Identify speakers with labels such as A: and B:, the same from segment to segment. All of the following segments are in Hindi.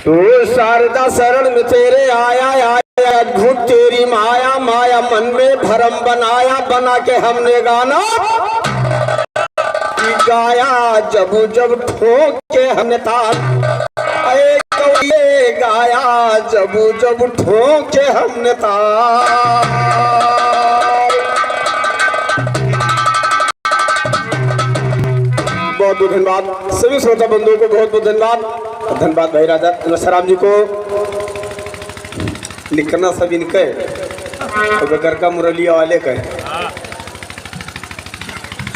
A: तो शारदा शरण में तेरे आया आया अद्भुत तेरी माया माया मन में भरम बनाया बना के हमने गाना गाया जब जब ठोक के हमने तार गाया जब जब ठोक के हमने तार। बहुत बहुत धन्यवाद सभी श्रोता बंधुओं को, बहुत बहुत धन्यवाद। धन्यवाद भाई राजा तुलसीराम जी को। लिखना सब इनके तो घर का मुरलिया वाले का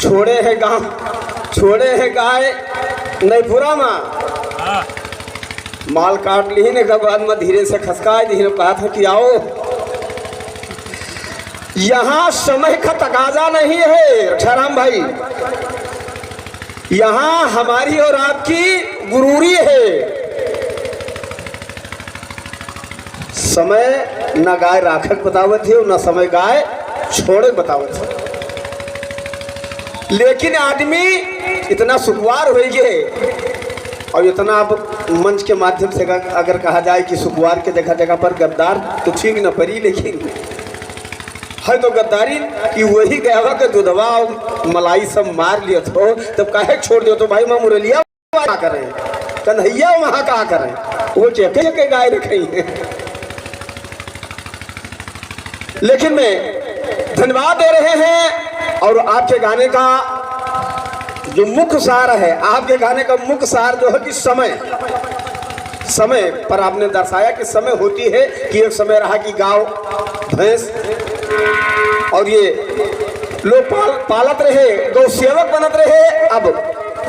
A: छोड़े है गांव छोड़े है गाय नहीं पूरा माँ माल काट ली ने के बाद में धीरे से खसकाए धीरे कहा था कि आओ यहाँ समय का तकाजा नहीं है रक्षाराम भाई, यहाँ हमारी और आपकी गुरूरी है। समय न गाय राखक बतावत है न समय गाय छोड़े बतावत है। लेकिन आदमी इतना सुखवार हो गए और इतना अब मंच के माध्यम से अगर कहा जाए कि सुखवार के जगह जगह पर गद्दार तो ठीक न पड़ी, लेकिन है तो गद्दारी कि वही गया के दूधवा और मलाई सब मार लिया तो तब काहे छोड़ दियो। तो भाई मैं मुरलिया क्या करें कन्हैया वहां क्या करें, वो चेके के गाय रखी है। लेकिन मैं धन्यवाद दे रहे हैं और आपके गाने का जो मुख्य सार है, आपके गाने का मुख्य सार जो है कि समय पर आपने दर्शाया कि समय होती है कि एक समय रहा कि गांव भैंस और ये लोग पालत रहे, गौ सेवक बनत रहे, अब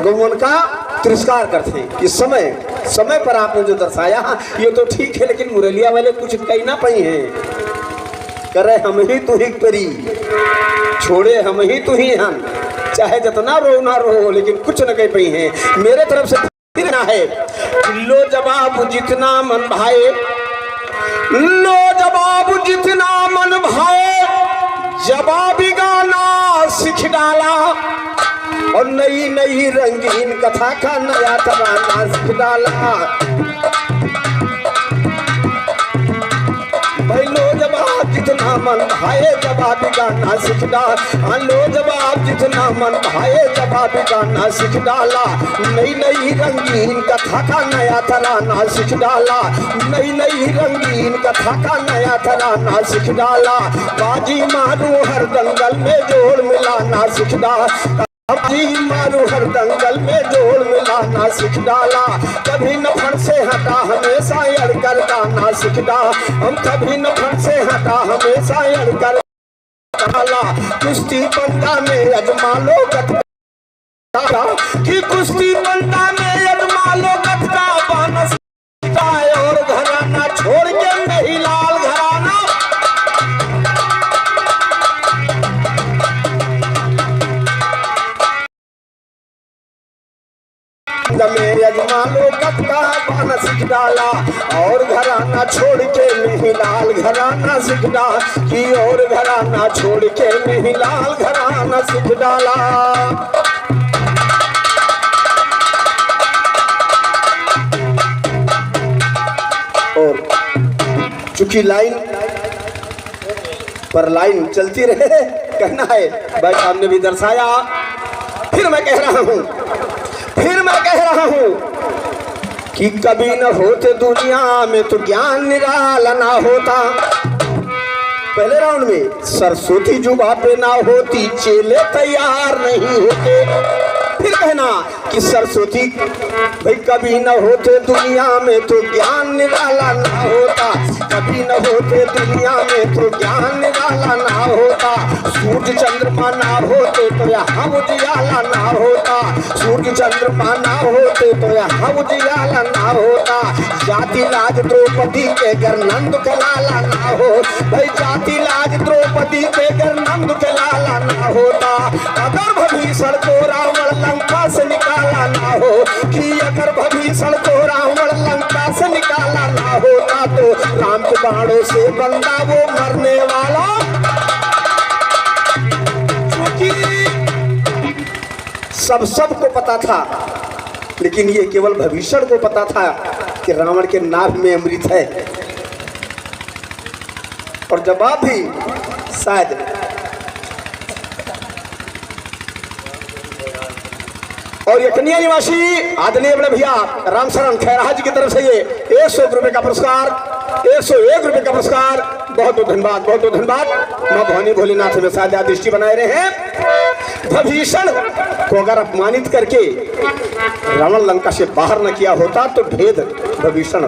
A: गौवन का तिरस्कार करते हैं। इस समय पर आपने जो दर्शाया ये तो ठीक है, लेकिन मुरलिया वाले कुछ कही ना पाई हैं। करे हम ही तू ही परी छोड़े हम ही तू ही हम, चाहे जितना रो ना रो लेकिन कुछ न कह पाई हैं। मेरे तरफ से फिर ना है लो जवाब जितना मन भाए, लो जवाब जितना मन भाए, जवाबी गाना सीख डाला और नई नई रंगीन कथा का नया तराना सीख डाला। भाई लो जवाब जितना मन भाए जवाबी गाना सीख डाला, लो जवाब जितना मन भाए जवाबी गाना सीख डाला। नई नई रंगीन कथा का नया तराना सीख डाला, नई नई रंगीन कथा का नया तराना सीख डाला। बाजी मारू हर दंगल में जोड़ मिलाना सीख डाला, बाजी मारू हर दंगल में जोड़ मिलाना सीख डाला। कभी नफर से हटा हमेशा अड़ कर गाना सीख डाला, हम कभी नफर से हटा हमेशा अड़ कर डाला। कुश्ती पंदा में अजमा लो गतका कि कुश्ती पंदा में अजमा लो गतका बानस और घराना छोड़ के नहीं लाल घराना। में अजमा लो गतका बाना सीख डाला और घराना छोड़ के नहीं लाल घराना सीख डाला कि और घराना छोड़ के नहीं लाल घराना सीख डाला। और चूंकि लाइन पर लाइन चलती रहे कहना है, भाई साहब ने भी दर्शाया। फिर मैं कह रहा हूं कि कभी न होते दुनिया में तो ज्ञान निराला ना होता। पहले राउंड में सरस्वती जुबा पे ना होती चेले तैयार नहीं होते। फिर कहना कि सरस्वती भाई कभी न होते दुनिया में तो ज्ञान निराला ना होता, कभी न होते दुनिया में तो ज्ञान निराला ना होता। सूर्य चंद्रमा ना होते तो यहाँ उजियाला ना होता, सूर्य चंद्रमा ना होते तो यहाँ उजियाला ना होता। जाति लाज द्रौपदी के घर नंद के लाला ना हो, भाई जाति लाज द्रौपदी के घर नंद के लाला ना होता। अगर भविष्य को रावण लंका से निकाला ना हो, कि अगर भविष्य को रावण लंका से निकाला ना होता तो राम के बाणों से बंदा वो मरने वाला। क्योंकि सबको पता था, लेकिन ये केवल भविष्य को पता था कि रावण के नाभ में अमृत है, और जवाब भी शायद और ये कन्या निवासी आदरणीय बड़े भैया रामशरण खैरा जी की तरफ से ये 100 रुपए का पुरस्कार, 101 रुपए का पुरस्कार। बहुत बहुत धन्यवाद, बहुत बहुत धन्यवाद। मां भवानी भोलेनाथ में साध्या दृष्टि बनाए रहे हैं। विभीषण को अगर अपमानित करके रावण लंका से बाहर न किया होता तो भेद विभीषण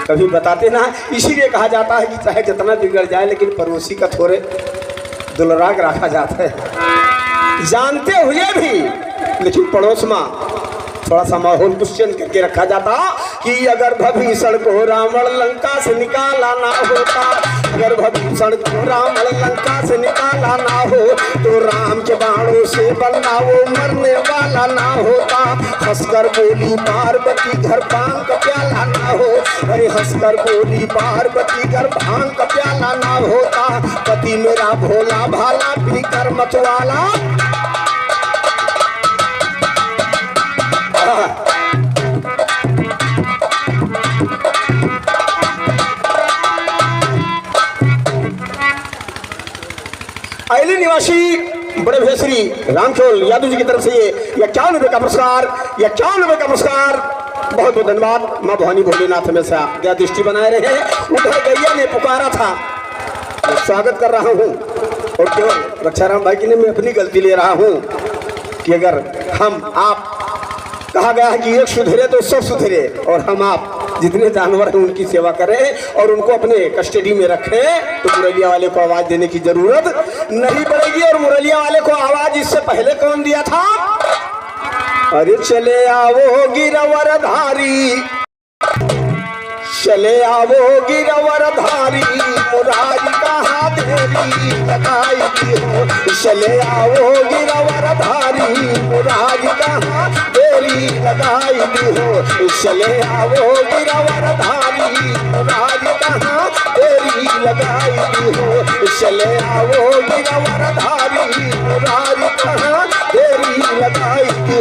A: कभी बताते ना। इसीलिए कहा जाता है कि चाहे जितना बिगड़ जाए लेकिन पड़ोसी का थोड़े दुलराग रखा जाता है, जानते हुए भी लेकिन पड़ोस में थोड़ा सा माहौल क्वेश्चन करके रखा जाता कि अगर विभीषण को रावण लंका से निकाला ना होता, अगर विभीषण को रावण लंका से निकाला ना हो तो राम के बाणों से बनना वो मरने वाला ना होता। हंसकर बोली पार्वती घर भांग का प्याला ना हो, अरे हंसकर बोली पार्वती घर भांग का प्याला ना होता। पति मेरा भोला भाला पीकर मतवाला। अयली निवासी बड़े भैया श्री रामचोल यादव जी की तरफ से ये 51 रुपए का पुरस्कार, 51 रुपए का पुरस्कार। बहुत बहुत धन्यवाद। मां भवानी भोलेनाथ हमेशा दया दृष्टि बनाए रहे। उधर गैया ने पुकारा था, मैं स्वागत कर रहा हूँ, और केवल रक्षाराम भाई की ने मैं अपनी गलती ले रहा हूँ कि अगर हम आप कहा गया है कि एक सुधरे तो सब सुधरे, और हम आप जितने जानवर हैं उनकी सेवा करें और उनको अपने कस्टडी में रखें, तो मुरलिया वाले को आवाज देने की जरूरत नहीं पड़ेगी। और मुरलिया वाले को आवाज इससे पहले कौन दिया था? अरे चले आओ गिरवरधारी, चले आओ गिरवरधारी, मुरारी कहाँ देरी लगाई हो। चले आओ गिरवरधारी, मुरारी कहाँ देरी लगाई हो। चले आओ गिरवरधारी, मुरारी कहाँ देरी लगाई हो। चले आओ गिरवरधारी, मुरारी कहाँ देरी लगाई हो।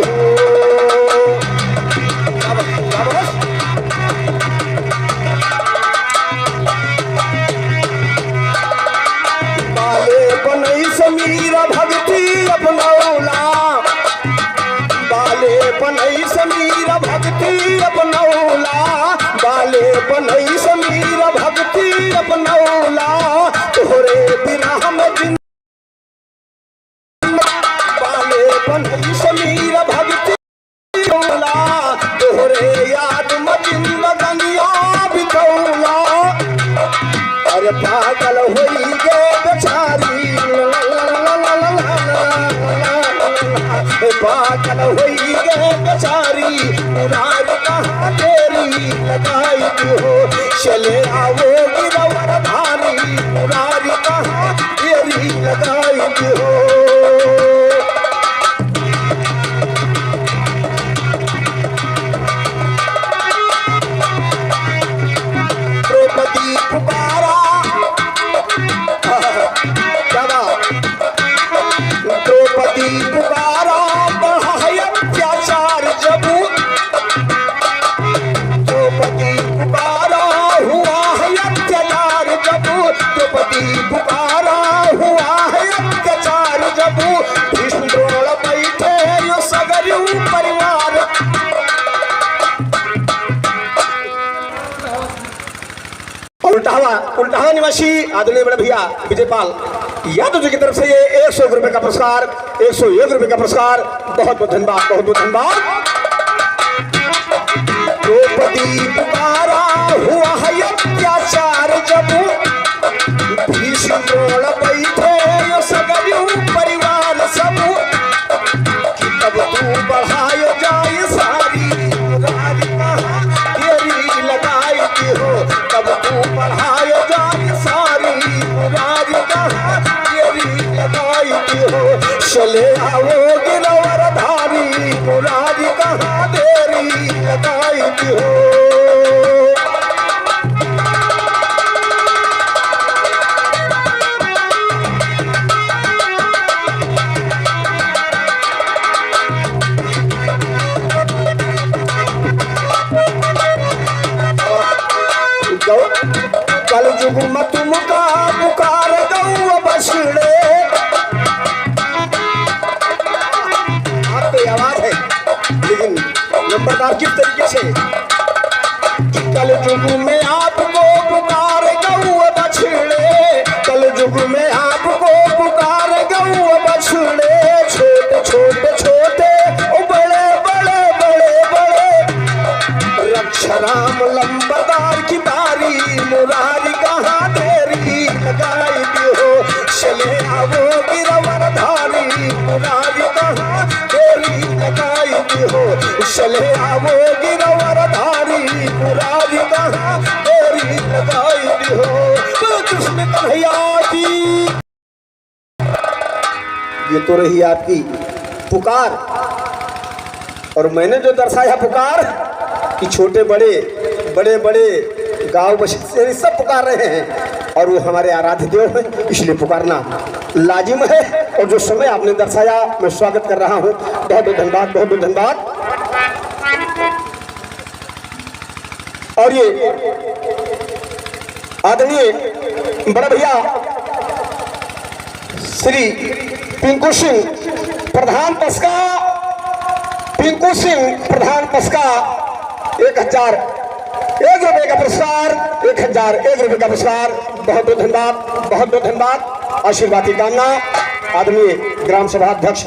A: समीरा भक्ति अपनौला, बाले पनई समीरा भक्ति अपनौला, बाले पनई समीरा भक्ति अपनौला, तोहरे बिना में जिन बाले पनई समीरा भक्ति अपनौला, तोहरे याद में जिंदगनिया बितौला। अरे पागल होई गे बेचारी, पागल होई गे बेचारी, मुरारी कहाँ देरी लगाई हो। चले आओ गिरवरधारी, मुरारी कहाँ देरी लगाई हो। द्रौपदी पुकारा, द्रौपदी पुकारा बढ़ाए अत्याचार जबू, द्रौपदी पुकारा हुआ है अत्याचार जबू, द्रौपदी पुकारा हुआ है अत्याचार जबू। भीष्म द्रोण बैठे यो सगरु परिवार। उल्टावा निवासी आदरणीय बड़े भैया विजयपाल यादव जी की तरफ से ये 100 रुपए का पुरस्कार, 101 रुपए का पुरस्कार। बहुत बहुत धन्यवाद, बहुत बहुत धन्यवाद। द्रौपदी पुकारा हुआ है अत्याचार जबू, भीष्म द्रोण बैठे यो सगरु परिवार सबू। तब तू बढ़ायो जाए सारी, मुरारी कहाँ देरी लगाई हो। तब तू बढ़ायो जाए सारी, मुरारी कहाँ देरी लगाई हो। चले आओ गिरवरधारी, मुरारी कहाँ देरी लगाई हो। जुगम तुमका पुकार गौ बछड़े। आपकी आवाज है लेकिन नंबरदार किस तरीके से, कल जुग में आपको पुकार गौ बछड़े, कल जुग में आपको पुकार गौ बछड़े, छोटे छोटे छोटे बड़े बड़े बड़े बड़े, रक्षराम लंबरदार की बारी, मुरारी कहाँ देरी लगाई दी हो, चले आवो गिरवर धारी, मुरारी कहाँ देरी लगाई दी हो, चले आवो गिरवर धारी, मुरारी कहाँ देरी लगाई दी हो। कृष्ण कन्हैया की। ये तो रही आपकी पुकार, और मैंने जो दर्शाया पुकार कि छोटे बड़े बड़े बड़े गांव बस्ती सब पुकार रहे हैं, और वो हमारे आराध्य देव हैं, इसलिए पुकारना लाजिम है। और जो समय आपने दर्शाया मैं स्वागत कर रहा हूँ। बहुत बहुत धन्यवाद, बहुत बहुत धन्यवाद। और ये आदरणीय बड़ा भैया श्री पिंकू सिंह प्रधान पस्का, पिंकू सिंह प्रधान पस्का 1001 रुपए का पुरस्कार, 1001 रुपए का पुरस्कार। बहुत बहुत धन्यवाद, बहुत बहुत धन्यवाद। आशीर्वाद की कामना आदरणीय ग्राम सभा अध्यक्ष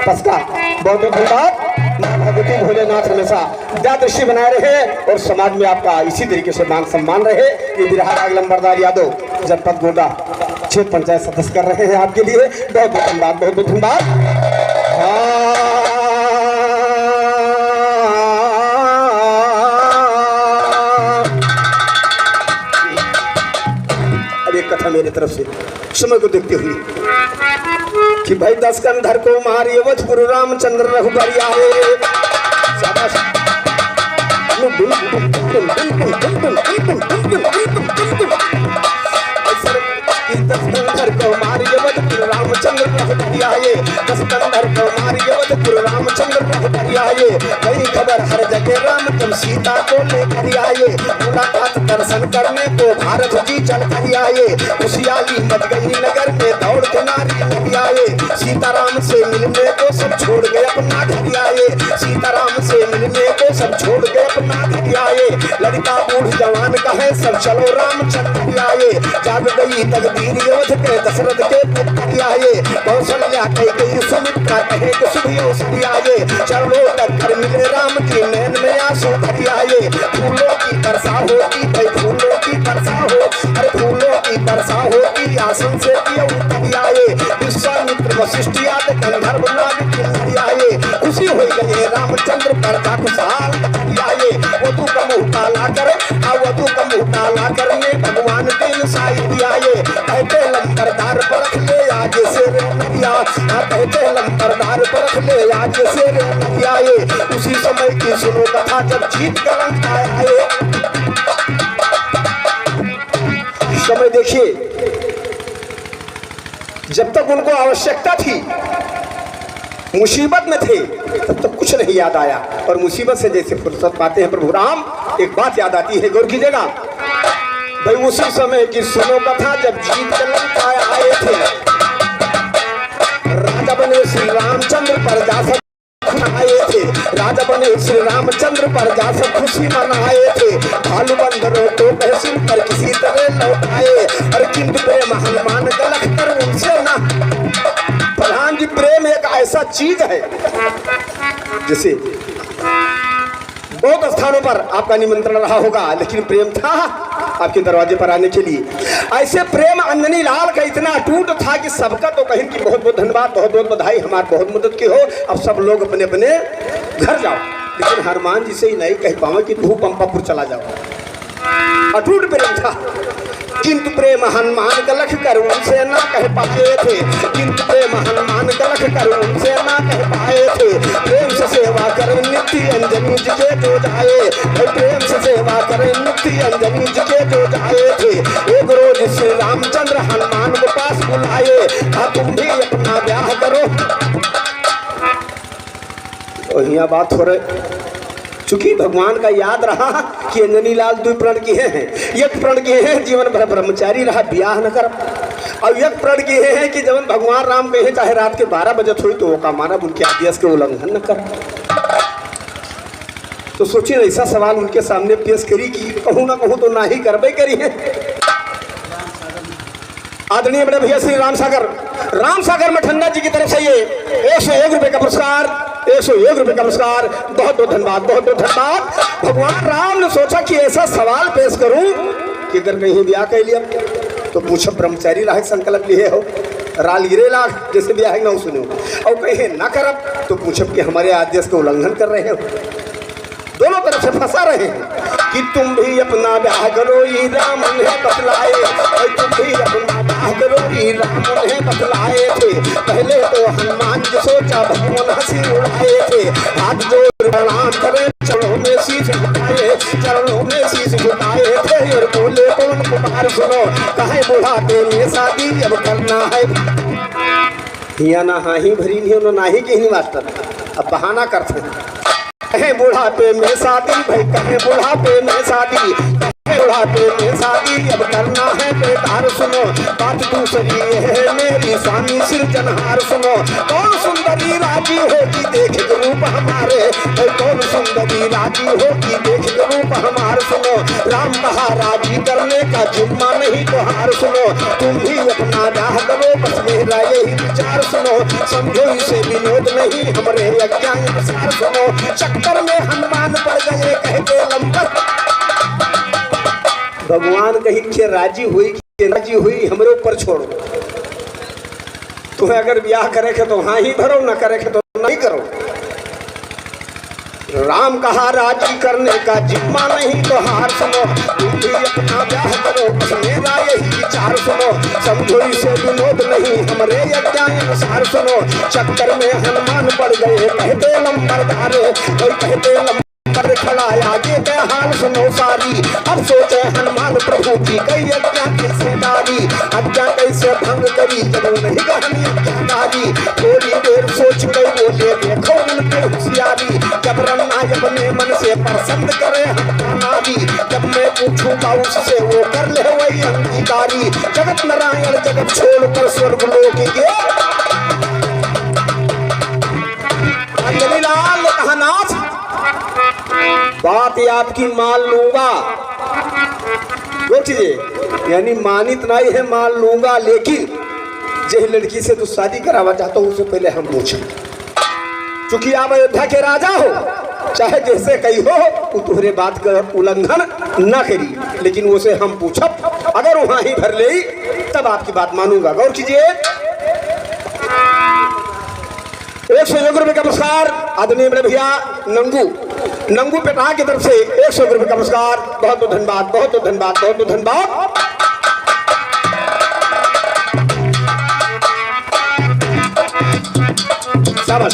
A: पस्का, बहुत बहुत धन्यवाद। भगवती भोलेनाथ हमेशा दया दृष्टि बनाए रहे और समाज में आपका इसी तरीके से मान सम्मान रहे। ये बिरहा लंबरदार यादव जनपद गोंडा क्षेत्र पंचायत सदस्य कर रहे हैं आपके लिए। बहुत बहुत धन्यवाद, बहुत बहुत धन्यवाद। अब एक कथा मेरी तरफ से समय को देखते हुए कि भाई 10 कंधर को मारिए वधपुर रामचंद्र रघुबर आए। रामचंद्र आए, 10 कंधर को मारिए वधपुर रामचंद्र आए। कई खबर हर जगह राम तुम सीता को लेकर आए, मुलाकात दर्शन करने को भारत जी चल कर आए। खुशियाली मच गई नगर में दौड़ के नारी आए, सीताराम से मिलने को सब छोड़ गए अपना घर आए, सीताराम से मिलने को सब छोड़ गए अपना घर आए। लड़का बूढ़ जवान कहे सब चलो रामचंद्र आए। जाग गई तकदीर योद्ध के दशरथ के पुत्र आए, कौशल्या कही सुमित्रा कहे कि सुभियोषी आए। चरणों तक घर मिले राम की नैन में आंसू भर आए। फूलों की वर्षा होती भाई फूलों की वर्षा हो, अरे फूलों की वर्षा होती आसन से उतर आए। विश्वामित्र वशिष्ठ आदि गंधर्व नाग आए, खुशी हो गए रामचंद्र पर का खुशहाल आए। वधु का मुँह काला कर, वधु का मुँह काला करने भगवान तीन साई आए। कहते लंबरदार परख ले आगे से नदिया, कहते लंबरदार परख ले आगे से आए। उसी समय की सुनो कथा जब जीत कलंक आए। समय देखिए, जब तक उनको आवश्यकता थी, मुसीबत में थे, तब तक कुछ नहीं याद आया, और मुसीबत से जैसे फुर्सत पाते हैं प्रभु राम, एक बात याद आती है, गौर कीजिएगा भाई। उसी समय की सुनो कथा जब जीत कलंक आए थे, राजा बने श्री रामचंद्र पर जा आए थे, राजा बने श्री रामचंद्र पर जा सब खुशी मनाए थे। भालू बंदरों को तहसील पर किसी तरह लौट आए, और किंतु प्रेम हनुमान गलत कर उनसे ना। प्रधान जी, प्रेम एक ऐसा चीज है जैसे बहुत स्थानों पर आपका निमंत्रण रहा होगा, लेकिन प्रेम था आपके दरवाजे पर आने के लिए। ऐसे प्रेम अंजनी लाल का इतना अटूट था कि सबका तो कहीं की बहुत बहुत धन्यवाद, बहुत बहुत बधाई, हमारी बहुत मदद की हो। अब सब लोग अपने अपने घर जाओ, लेकिन हनुमान जी से ही नहीं कह पाओ कि तू पंपापुर चला जाओ। अटूट प्रेम था, किंतु प्रेम हनुमान गलख कर उनसे ना कह पाए थे, किंतु प्रेम हनुमान गलख कर उनसे ना कह पाए थे। प्रेम से सेवा करें नित्य अंजनी जी के जो जाए, प्रेम से सेवा करें नित्य अंजनी जी के जो जाए थे। एक रोज श्री रामचंद्र हनुमान को पास बुलाए, कहा तुम भी अपना ब्याह करो। और यहाँ बात हो रही चूंकि भगवान का याद रहा कि अंजनी लाल 2 प्रण किए हैं। एक प्रण किए हैं जीवन भर ब्रह्मचारी रहा, ब्याह न कर। और एक प्रण किए हैं कि जब भगवान राम कहे चाहे रात के 12 बजे हुई तो वो का मानव उनके आदेश के उल्लंघन न कर। तो सोचिए ऐसा सवाल उनके सामने पेश करी कि कहूँ ना कहूँ तो ना ही करबे करी है। आदरणीय बड़े भैया श्री राम सागर मठन्ना जी की तरफ से ये 101 रुपए का पुरस्कार, 101 रुपए का पुरस्कार। बहुत बहुत धन्यवाद, बहुत बहुत धन्यवाद। भगवान राम ने सोचा कि ऐसा सवाल पेश करूं कि अगर कहीं ब्याह कर लिया तो पूछो ब्रह्मचारी राह संकल्प लिए हो, रालिरे लाख जैसे ब्याह ना सुनो, और कहीं ना करब तो पूछब कि हमारे आदेश का उल्लंघन कर रहे हो। दोनों तरफ से फंसा रहे हैं कि तुम भी अपना ब्याह करो ये राम ने बतलाए, और तुम भी अपना ब्याह करो ये राम ने बतलाए थे। पहले तो हनुमान जी सोचा भगवान हंसी उड़ाए थे, हाथ जोड़ प्रणाम करे चरणों में शीश झुकाए, चरणों में शीश झुकाए थे। और बोले कौन पुकार सुनो, कहे बुढ़ापे में शादी अब करना है। हिया ना हाँ ही भरी नहीं ना ही कहीं मास्टर, अब बहाना करते हैं। कहे बुढ़ापे में शादी भाई, कहे बुढ़ापे में शादी, कहे बुढ़ापे में शादी अब करना है बेकार। सुनो बात दूसरी है मेरी स्वामी सिरजनहार, सुनो कौन सुंदरी राजी होगी देख रूप हमारे, कौन सुंदरी राजी होगी देख रूप हमारे। सुनो राम कहा राजी करने का जिम्मा नहीं तोहार, सुनो तुम भी अपना ब्याह करो बस मेरा यही विचार। सुनो समझो इसे विनोद नहीं हमारे अज्ञान अनुसार। सुनो चक्कर में हनुमान पड़ गए कह के लंबर। भगवान कही के राजी हुई हमरे ऊपर छोड़ो, तुम्हें अगर ब्याह करे के तो हाँ ही भरो, ना करे के तो नहीं करो। राम कहा राजी करने का जिम्मा नहीं तो हार। सुनो तुम भी अपना ब्याह करो बस मेरा यही विचार। सुनो समझो इसे विनोद नहीं हमरे अज्ञान अनुसार। सुनो चक्कर में हनुमान पड़ गए कहते लंबरदारे, कहते लंबर खड़ा आगे के हाल सुनो सारी। अब सोचे हनुमान प्रभु जी कई अज्ञा कैसे डाली, अज्ञा कैसे भंग करी जब नहीं कहानी अज्ञाकारी। थोड़ी देर सोच गई बोले देखो उनके होशियारी, जब रन्ना अपने मन से पसंद करे नारी। जब मैं पूछूंगा उससे वो कर ले वही अंगीकारी, जगत नारायण जगत छोड़कर स्वर्ग लोक गए। अंजनी लाल ने कहा नाथ बात आपकी मान लूंगा, दो चीजें यानी मानित नहीं है मान लूंगा, लेकिन जिस लड़की से तू शादी करावा चाहता हूं उससे पहले हम पूछें। चूंकि आप अयोध्या के राजा हो, चाहे जैसे कही हो वो तुम्हारे बात का उल्लंघन ना करी, लेकिन उसे हम पूछब अगर वहां ही भर ले तब आपकी बात मानूंगा। गौर कीजिए 101 रुपए का पुरस्कार आदरणीय बड़े भैया नंगू पेटा की तरफ से 101 रुपए का पुरस्कार। बहुत बहुत धन्यवाद, बहुत बहुत धन्यवाद, बहुत बहुत धन्यवाद। शाबाश।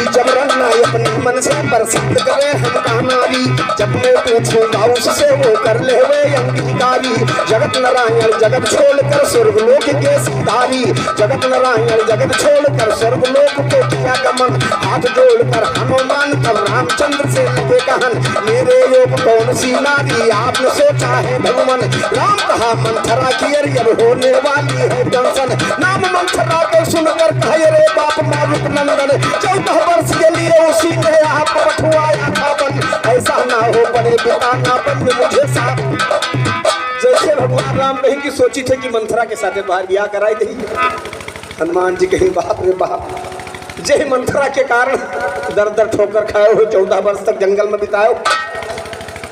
A: जब रन्ना अपने मन से प्रसिद्ध करे हम नारी, जब मैं पूछूंगा उससे वो कर ले वे अंगीकारी। जगत नारायण जगत छोड़कर स्वर्गलोक के सितारी, जगत नारायण जगत छोड़कर स्वर्गलोक को किया गमन। हाथ जोड़कर हनुमान तब रामचंद्र से लगे कहन, मेरे योग कौन सी नारी आपने सोचा है भगवान। राम कहा मंथरा की अब होने वाली है टेंशन, नाम मंथरा को सुनकर कहे रे बाप मारुक नंदन। 14 वर्ष के लिए उसी ने आपको बठुआया था बन, ऐसा ना हो बड़े पिता ना बन मुझे साथ। जैसे भगवान राम कहीं की सोची थे कि मंथरा के साथ बाहर ब्याह कराई थी, हनुमान जी कहीं बाप रे बाप, जय मंथरा के कारण दर दर ठोकर खाए हुए 14 वर्ष तक जंगल में बिताए,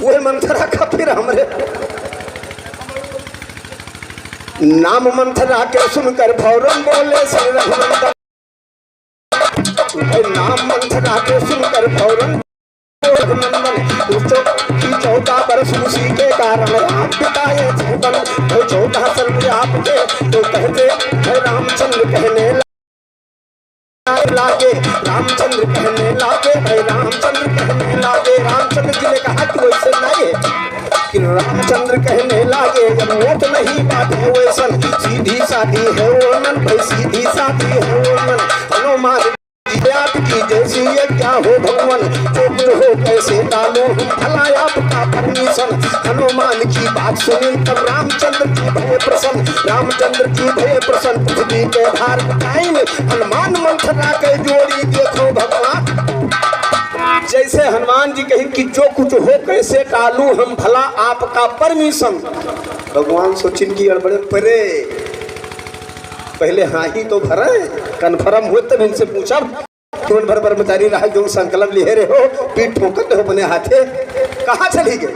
A: वही मंथरा का फिर हमरे नाम मंथरा के सुनकर फौरन बोले श्री रघुनंदन। नाम मंथरा के सुनकर फौरन रघुनंदन। 14 वर्ष उसी के कारण आप बिताए जीवन, 14 साल आपके तो कहते है रामचंद्र कहने लागे, रामचंद्र कहने लागे, भाई रामचंद्र कहने लागे। रामचंद्र जी ने कहा कि वैसे नहीं कि रामचंद्र कहने लागे जब वोट नहीं बात है वैसन, सीधी साधी है वो मन भाई सीधी साधी है वो मन। हनुमान जी आप आपकी जैसी ये क्या हो भगवान, जो कुछ हो कैसे डालो हम भला आपका परमिशन। हनुमान की बात सुनी तब रामचंद्र की भय प्रसन्न, रामचंद्र की भय प्रसन्न पृथ्वी के भार बताएंगे। हनुमान मंथरा के जोड़ी देखो भगवान, जैसे हनुमान जी कहें कि जो कुछ हो कैसे टालू हम भला आपका परमिशन। भगवान सोचिन की अड़बड़े परे, पहले हाँ ही तो भरे, कन्फर्म हुए तब इनसे पूछा क्यों भर ब्रह्मचारी रहा जो संकल्प लिए रहे हो, पीठ ठोकर हो अपने हाथे कहाँ चली गए।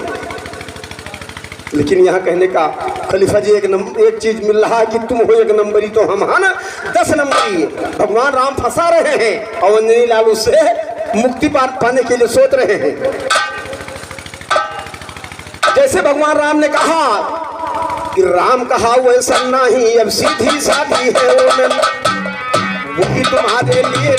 A: लेकिन यहाँ कहने का खलीफा जी एक चीज मिल रहा है कि तुम हो एक नंबरी तो हम है ना 10 नंबरी। भगवान राम फंसा रहे हैं और अंजनी लाल उससे मुक्ति पाने के लिए सोच रहे हैं। जैसे भगवान राम ने कहा कि राम कहा वैसा नहीं, अब सीधी साधी है वो कि तुम्हारे लिए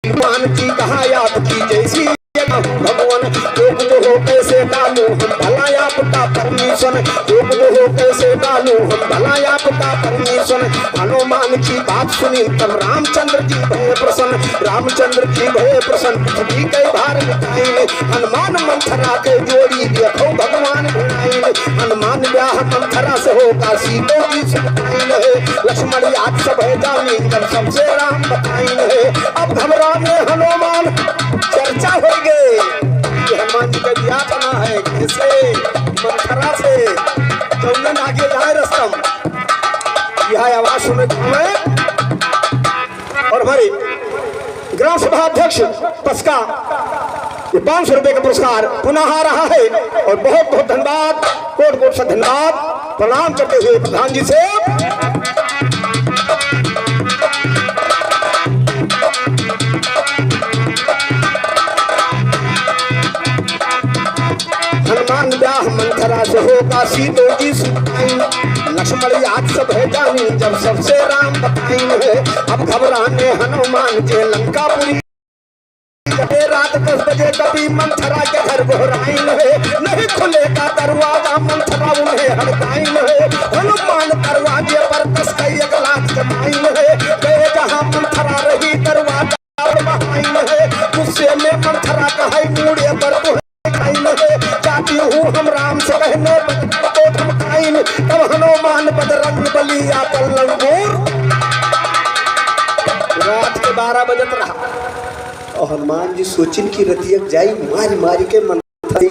A: हनुमान जी कहा आपकी जैसी भगवान, जो कुछ हो कैसे डालो हम भला आपका परमिशन, जो कुछ हो कैसे डालो हम भला आपका परमिशन। हनुमान की बात सुनी तब रामचंद्र जी भय प्रसन्न, रामचंद्र जी भय प्रसन्न पृथ्वी के भार मिटाएंगे। हनुमान मंथरा के जोड़ी देखो भगवान बनाएंगे, हनुमान ब्याह मंथरा से होगा सीतों की सुनाएंगे। लक्ष्मण याद सब है जानी तब सबसे राम बताएंगे। अब घबराने हनुमान चर्चा हो गई, हनुमान जी का ब्याह बना है कैसे मंथरा से, चौलन आगे जाए रस्तम। यह आवाज सुने और हमारे ग्राम सभा अध्यक्ष पस्का ये 500 रुपए का पुरस्कार पुनः आ रहा है और बहुत बहुत धन्यवाद, कोट कोट से धन्यवाद प्रणाम करते हुए प्रधान जी से। हनुमान ब्याह मंथरा से होगा सीतों की सुनाई, लक्ष्मण याद सब है जानी जब सबसे राम बताएंगे। अब घबराने हनुमान के लंकापुरी रात 10 बजे कभी मंथरा के घर घोराएंगे, नहीं खुलेगा दरवाजा मंथरा उन्हें हड़काएंगे। हनुमान दरवाजे पर 10 का 1 लाख कमाएंगे, गए जहाँ मंथरा रही दरवाजा बहाएंगे। गुस्से में मंथरा कहे मूड़े पर जाती हूँ हम राम से कहने तो धमकाइन, तब हनुमान बजरंग बलिया पर लंगूर। रात के 12 बजत रहा और हनुमान जी सोचिन की रतियक जाई मारी मारी के मंथरी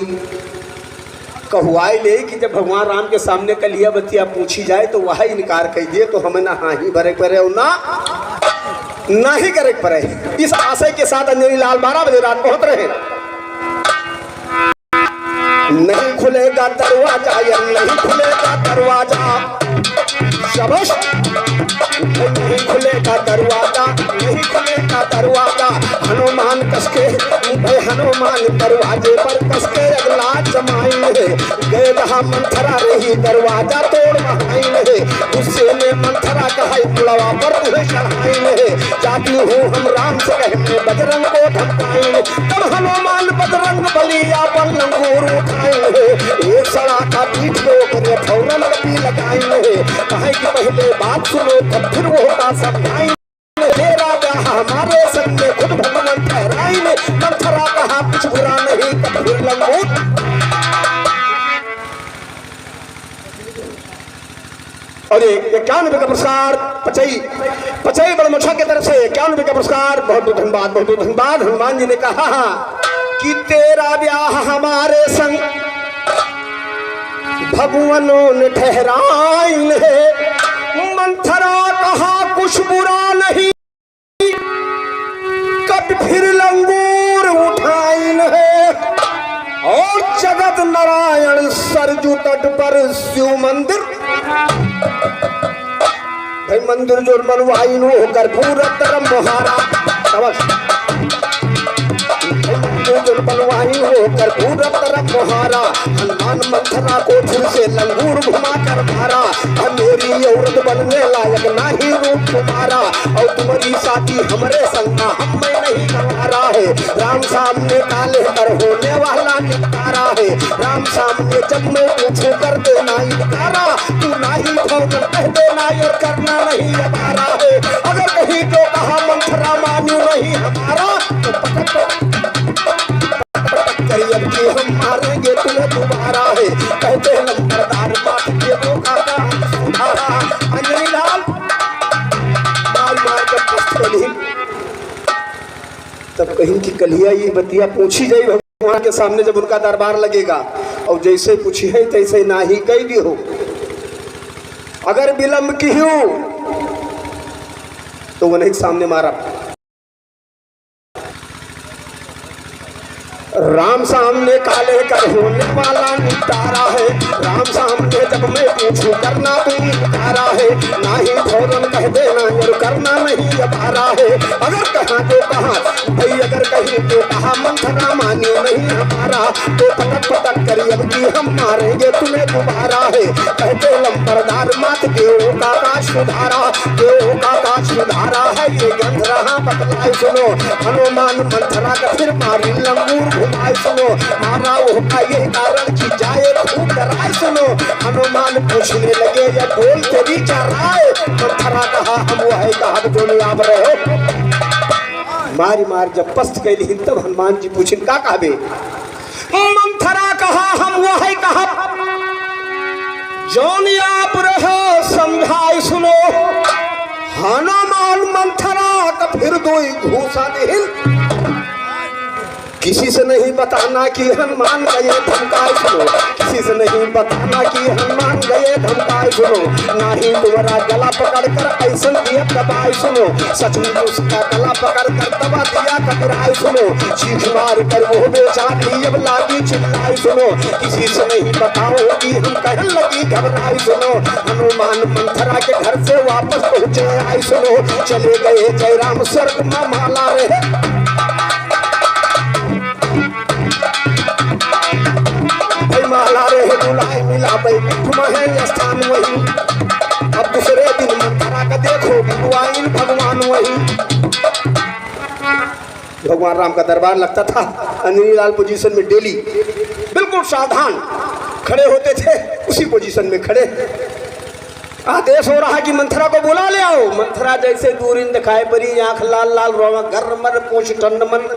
A: कहुआई ले कि जब भगवान राम के सामने कलिया बतिया पूछी जाए तो वह इनकार कर दिए तो हमें ना हाँ ही भरे पड़े और ना ही करे पड़े। इस आशय के साथ अंजनी लाल 12 बजे रात पहुंच रहे। नहीं खुलेगा दरवाजा या नहीं खुलेगा दरवाजा, शबश नहीं खुलेगा दरवाजा, नहीं खुलेगा दरवाजा। हनुमान कसके हनुमान दरवाजे पर कसके अगला जमाएंगे, गए जहाँ मंथरा रही दरवाजा तोड़ बहाएंगे। गुस्से में मंथरा कहे मुड़वा पर उन्हें चढ़ाएंगे, जाती हूँ हम राम से कहने बजरंग को धमकाएंगे। तब हनुमान बजरंग बलिया पर लंगूर उठाएंगे, एक सड़ा का पीठ पे फौरन लगी लगाएंगे। कहे कि पहले बात सुनो तब फिर वो का समझाएंगे, तेरा ब्याह हमारे संग में खुद भगवान ठहराएंगे। मंथरा कहा कुछ बुरा नहीं तब फिर लंगूर। और 91 का पुरस्कार पचई बड़मुछा की तरफ से 91 का पुरस्कार। बहुत बहुत धन्यवाद, बहुत बहुत धन्यवाद। हनुमान जी ने कहा कि तेरा ब्याह हमारे संग भगवानों ने ठहराइन है। मंथरा कहा कुछ बुरा नहीं कब फिर लंगूर उठाइन है। और जगत नारायण सरजू तट पर शिव मंदिर, भाई मंदिर जो बनवाइन होकर पूरा तरम मोहारा बनवाई होकर पूरा तरफ मोहारा। हनुमान मंथरा को फिर से लंगूर घुमा कर मारा, अब मेरी औरत बनने लायक नहीं रूप तुम्हारा। और तुम्हारी साथी हमारे संग हम में नहीं गंवारा है। राम सामने काले कर होने वाला निपटारा है। राम सामने जब मैं पूछूं कर देना इनकारा, तू नहीं भौंक कह देना ये करना नहीं हमारा है। अगर कहीं तो कहा मंथरा मान्यू नहीं हमारा तो करिए कि हम मारेंगे तुम्हें दोबारा है, कहते हैं नंबरदार बात के धोखा का सुधारा। अंजनी लाल मार मार कर पस्त कहीं, तब कहीं की कलिया ये बतिया पूछी जाई भगवान के सामने जब उनका दरबार लगेगा, और जैसे पूछी है तैसे ना ही कही भी हो। अगर विलंब की हो तो वो नहीं सामने मारा। राम सामने काले कर होने वाला निपटारा है, राम सामने जब मैं पूछूं करना भी निपटारा है, ना ही फौरन कह देना और करना नहीं अपारा है। अगर कहा तो कहा भाई, अगर कहीं तो कहा मंथरा मानी नहीं हमारा, तो पटक पटक करी अब की हम मारेंगे तुम्हें दोबारा है, कहते लंबरदार मात देव का सुधारा, देव का सुधारा है ये गंध रहा बतलाए सुनो। हनुमान मंथरा का फिर मारी लंगूर घुमाए सुनो, मारा वो का ये कारण की जाए खूब डराए सुनो। हनुमान पूछने लगे या बोल तेरी क्या राय, मंथरा कहा हम वो है कहा जो नहीं आप रहे हो। मारी मार जब पस्त कैली तब हनुमान जी पूछिन का कहबे, मंथरा कहा हम वो है कहा जौन आप रहो समझाई सुनो। हनुमान मंथरा का फिर दो घूसा देहिन, किसी से नहीं बताना कि हनुमान गए धमकाए सुनो, किसी से नहीं बताना कि हनुमान गए धमकाए सुनो। ना ही तुम्हारा गला पकड़ कर ऐसा दिया दबाए सुनो, सचमुच उसका गला पकड़ कर दबा दिया कतराए सुनो। चीख मार कर वो बेचारी अब लागी चिल्लाई सुनो, किसी से नहीं बताओगी हम कहने लगी घबराई सुनो। हनुमान मंथरा के घर से वापस पहुंचे आई सुनो, चले गए जयराम स्वर्ग में माला रहे। माला रहे बुलाए मिला बैठे स्थान वही, अब दूसरे दिन मंथरा का देखो भगवान भगवान वही। भगवान राम का दरबार लगता था अंजनी लाल पोजीशन में डेली बिल्कुल सावधान खड़े होते थे, उसी पोजीशन में खड़े। आदेश हो रहा कि मंथरा को बुला ले आओ। मंथरा जैसे दूरिन दिखाई पड़ी, आंख लाल लाल रोवा घर मन पूछ ठंड मन,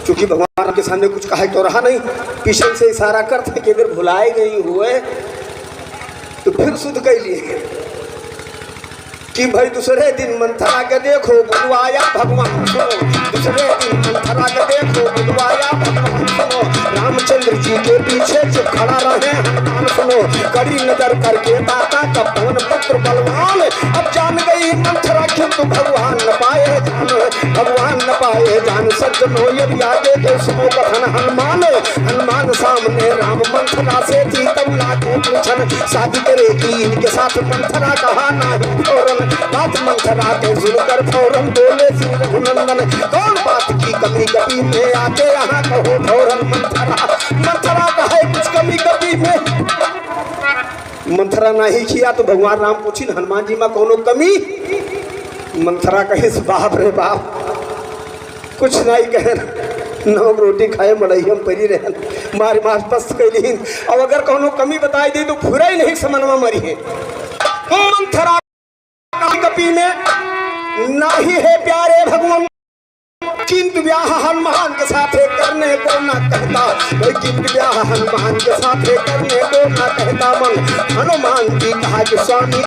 A: चूंकि भगवान के सामने कुछ कहा तो रहा नहीं, पीछे से इशारा करते कि इधर भुलाए गई हुए तो फिर सुध कर लिए कि भाई दूसरे दिन मंथरा के देखो बुलवाया भगवान सुनो, दूसरे दिन मंथरा के देखो बुलवाया भगवान सुनो। रामचंद्र जी के पीछे से खड़ा रहे हनुमान सुनो, कड़ी नजर करके दाता का पवन पुत्र बलवान। अब जान गई मंथरा किंतु भगवान न पाए जान, भगवान न पाए जान सज्जनो यदि आगे के सुनो कथन हनुमान। हनुमान सामने राम मंथरा से थी तब लागे पूछन, शादी करेगी इनके साथ मंथरा कहा नहीं फौरन, बात मंथरा के सुनकर फौरन बोले श्री रघुनंदन, कौन बात की कमी कभी में आके यहाँ कहो फौरन मंथरा। मंथरा का है कुछ कमी कभी में, मंथरा नहीं किया तो भगवान राम पूछी हनुमान जी में कोनो कमी। मंथरा कहे बाप रे बाप कुछ नहीं कहे, नमक रोटी खाए मड़ई हम परी रहन, मार मार पस्त कैली। और अगर कोनो कमी बताई दी तो पूरा ही नहीं समझ मरी है। मंथरा कपी में नाही है प्यारे भगवान, किंतु ब्याह हनुमान के साथ करने को न कहता, किंतु ब्याह हनुमान के साथ करने को न कहता मन। हनुमान जी कहा कि स्वामी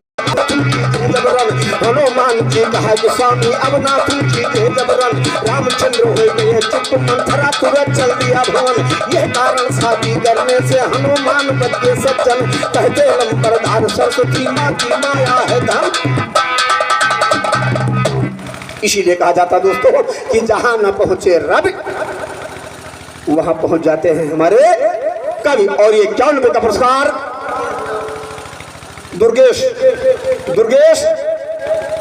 A: जबरन, हनुमान जी कहा कि स्वामी अब ना तुम कीजिए जबरन। रामचंद्र हो गए चुप, मंथरा तुरंत चल दिया भवन। यह कारण शादी करने से हनुमान बच्चे सज्जन, कहते लंबरदार सरस्वती माँ की माया है धन। इसीलिए कहा जाता दोस्तों कि जहां न पहुंचे रवि वहां पहुंच जाते हैं हमारे कवि। और ये 51 रुपए का पुरस्कार दुर्गेश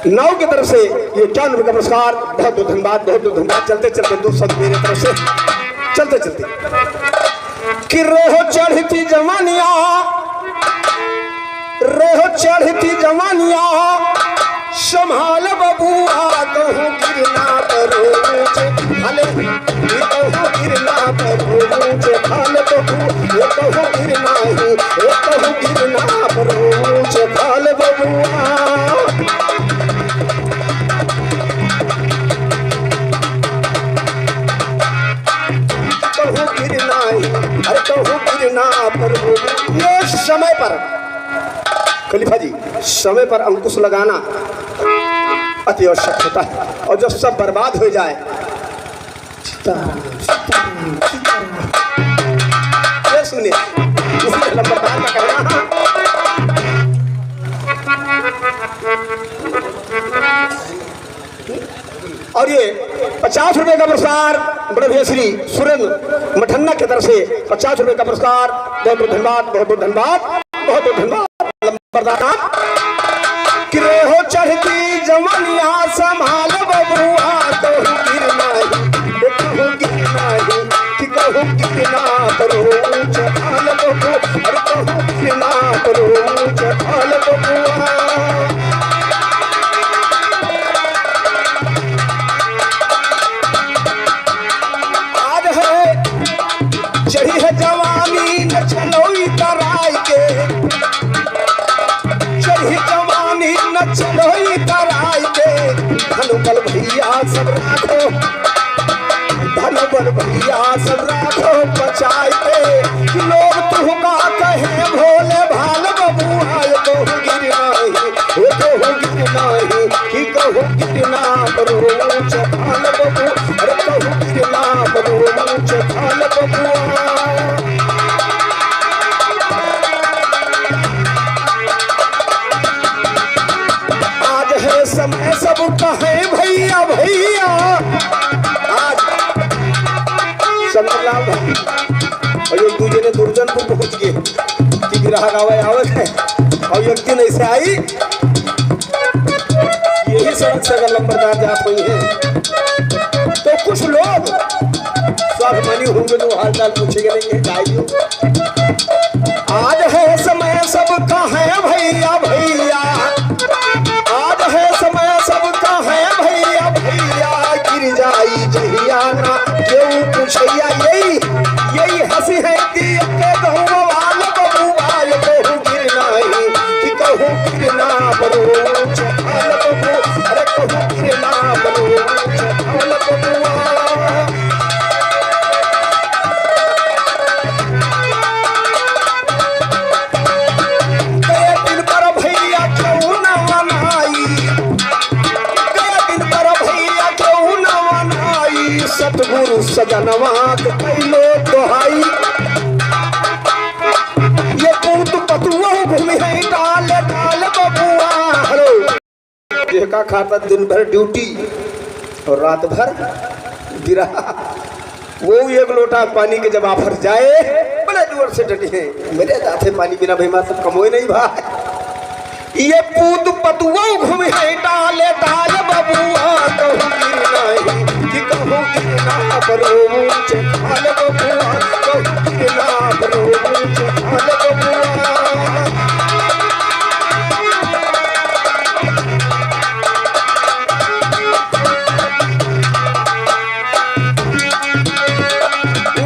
A: नाव की तरफ से, ये 51 रुपए का पुरस्कार बहुत बहुत धन्यवाद, बहुत बहुत धन्यवाद। चलते चलते दो शब्द मेरे तरफ से चलते चलते कि रेहो चढ़ती जवानिया, रेहो चढ़ती जवानिया, संभाल बबुआ कहूँ गिरना करो मुझे भले, कहूँ गिरना करो मुझे भले बबू, ये कहूँ गिरना ही, ये कहूँ गिरना करो मुझे भले बबुआ। प्रभु। ये समय पर खलीफा जी, समय पर अंकुश लगाना अति आवश्यक होता है, और जब सब बर्बाद हो जाए, ये सुनिए, इसलिए लंबरदार का कहना, और ये 50 रुपए का पुरस्कार बड़े भैया श्री सुरेंद्र मठन्ना की तरफ से 50 रुपए का पुरस्कार। बहुत बहुत धन्यवाद, बहुत बहुत धन्यवाद, बहुत बहुत धन्यवाद। लंबरदार किरे हो चढ़ती जमनिया संभाल बबुआ, कहूँ गिरना ही, कहूँ गिरना ही, कि कहूँ गिरना करो चढ़ाल बबू, अरे कहूँ गिरना करो चढ़ाल बबुआ। चढ़ी है जवानी न चलोई तराई के, चढ़ी जवानी न चलोई तराई के, धन बल भैया सब राखो, धन बल भैया सब राखो बचाई के, लोग तुहका कहे भोले भाल बबुआ, कहूँ गिरना ही, कहूँ गिरना ही, कि कहूँ गिरना करो चढ़ाल बबू, अरे कहूँ गिरना करो चढ़ाल बबुआ। समय सब कहे भैया भैया, आज समझ भाई, और एक दूजे ने दुर्जनपुर पहुंच गए कि ग्राहक आवे आवत है, और एक दिन ऐसे आई, यही सड़क से अगर लंबरदार जा पाई है, तो कुछ लोग स्वाभिमानी होंगे तो हालचाल पूछेंगे नहीं, गाइयो आज है समय सब कहे भैया भैया, जहिया ना क्यों पूछैया, यही यही हंसी है कि के कहूँ वाल बबुआ, कहूँ गिरना ही, कि कहूँ गिरना बरो चढ़ाल बबू, अरे कहूँ गिरना बरो चढ़ाल बबुआ। गए दिन पर भैया क्यों न मनाई, गए दिन पर भैया क्यों न मनाई, सतगुरु सजनवा कैलो दोहाई, ये पूत पतुआ घूमी है डाल डाल बबुआ। हेलो, देखा खाता दिन भर ड्यूटी और रात भर गिरा, वो एक लोटा पानी के जब आफर जाए, बड़े जोर से डटी है, मेरे जाते पानी बिना भाई सब कमोए नहीं भाई, ये पूत पतुआ घूमी है डाल डाल बबुआ, कहूँ गिरना ही, कि कहूँ गिरना करो चढ़ाल बबुआ, कहूँ गिरना करो चढ़ाल बबुआ।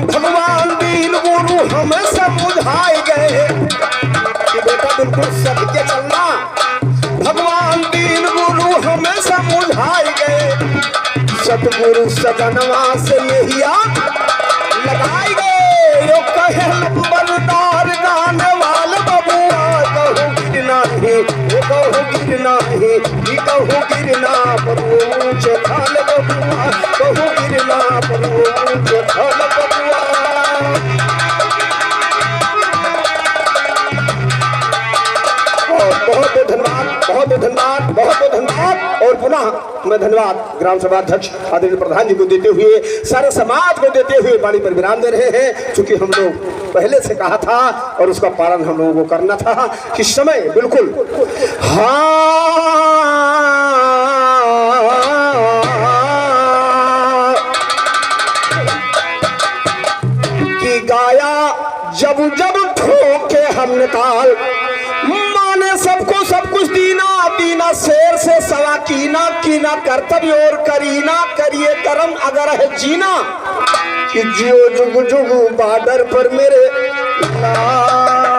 A: भगवान दीन गुरु हमें समझाए गए कि बेटा बिल्कुल सबके चलना, भगवान दीन गुरु हमें समझाए गए, सतगुरु सजनवा से यही लगाई गए, यो कहे लंबरदार गाने वाले बबुआ, कहूँ गिरना ही, कहूँ गिरना ही, कि कहूँ गिरना बरो चढ़ाल बबुआ, कहूँ गिरना बरो चढ़ाल बबुआ। बहुत बहुत धन्यवाद, बहुत बहुत धन्यवाद, बहुत बहुत धन्यवाद। और पुनः मैं धन्यवाद ग्राम सभा अध्यक्ष आदरणीय प्रधान जी को देते हुए, सारे समाज को देते हुए वाणी पर विराम दे रहे हैं, क्योंकि हम लोग पहले से कहा था और उसका पालन हम लोगों को करना था कि समय बिल्कुल हाँ कि गाया जब जब ठोके हमने ताल, माने सबको सब कुछ दीना दीना, शेर से सवा कीना कीना, कर्तव्य और करीना, करिए कर्म अगर है जीना, कि जियो जुग जुग बॉर्डर पर मेरे लाल।